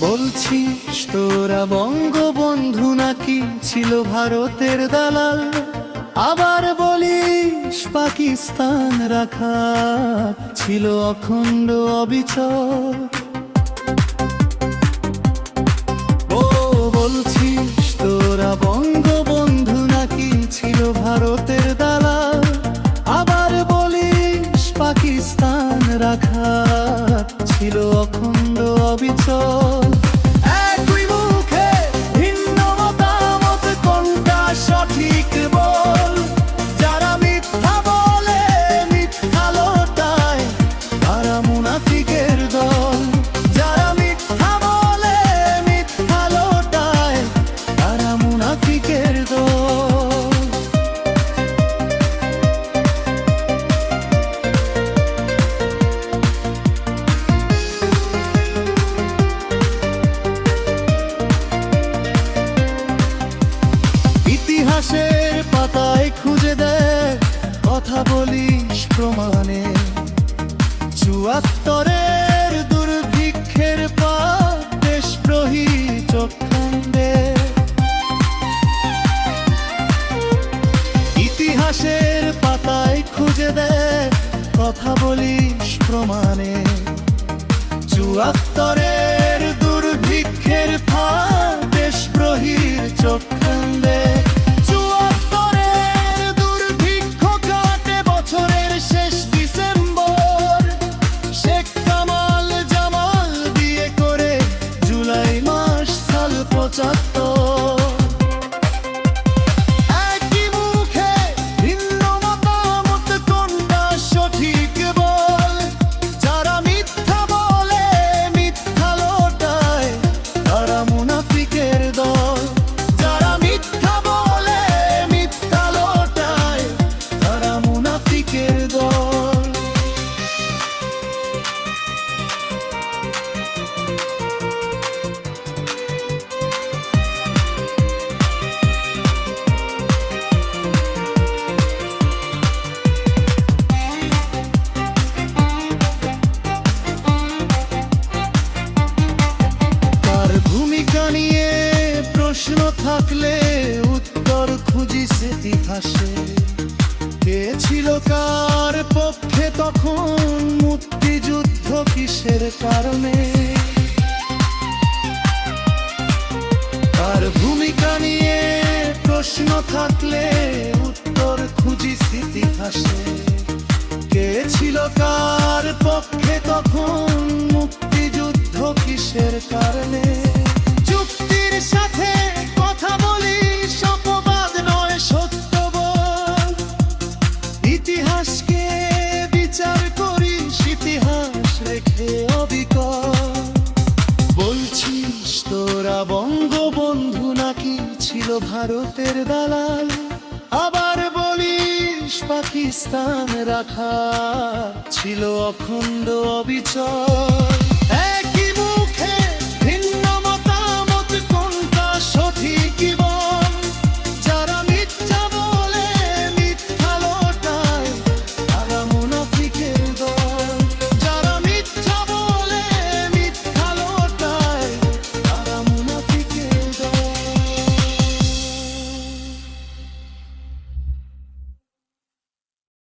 বলছিস তোরা বঙ্গবন্ধু নাকি ছিল ভারতের দালাল, আবার বলিস পাকিস্তান রাখা ছিল অখণ্ড অবিচল। ও বলছিস তোরা বঙ্গবন্ধু নাকি ছিল ভারতের দালাল, আবার বলিস পাকিস্তান রাখা ছিল অখণ্ড অবিচল। একই মুখে ভিন্ন মতামত, কোনটা সঠিক বল? যারা মিথ্যা বলে মিথ্যা লোটায় তারা মুনাফিকের দল। যারা মিথ্যা বলে মিথ্যা লোটায় তারা মুনাফিকের দল। ইতিহাসের পাতায় খুঁজে দেখ, কথা বলিস প্রমাণে। ৭৪-এর দুর্ভিক্ষের পাপ দেশদ্রোহী চক্রান্তে। ইতিহাসের পাতায় খুঁজে দেখ, কথা বলিস প্রমাণে। ৭৪-এর দুর্ভিক্ষের পাপ দেশদ্রোহীর চক্রান্তে। একই মুখে ভিন্ন মতামত, কোনটা সঠিক বল? যারা মিথ্যা বলে মিথ্যা লোটায় তারা মুনাফিকের দল। যারা মিথ্যা বলে মিথ্যা লোটায় তারা মুনাফিকের দল। নিয়ে প্রশ্ন থাকলে উত্তর খুঁজিস ইতিহাসে। কে ছিল কার পক্ষে তখন, মুক্তিযুদ্ধ কিসের কারণে? তার ভূমিকা নিয়ে প্রশ্ন থাকলে উত্তর খুঁজিস ইতিহাসে। কে ছিল কার পক্ষে তখন, মুক্তিযুদ্ধ কিসের কারণে? যুক্তির সাথে কথা বলিস, অপবাদ নয় সত্য বল। ইতিহাসকে বিচার করিস, ইতিহাস রেখে অবিকল। বলছিস তোরা বঙ্গবন্ধু নাকি ছিল ভারতের দালাল, আবার বলিস পাকিস্তান রাখা ছিল অখণ্ড অবিচল।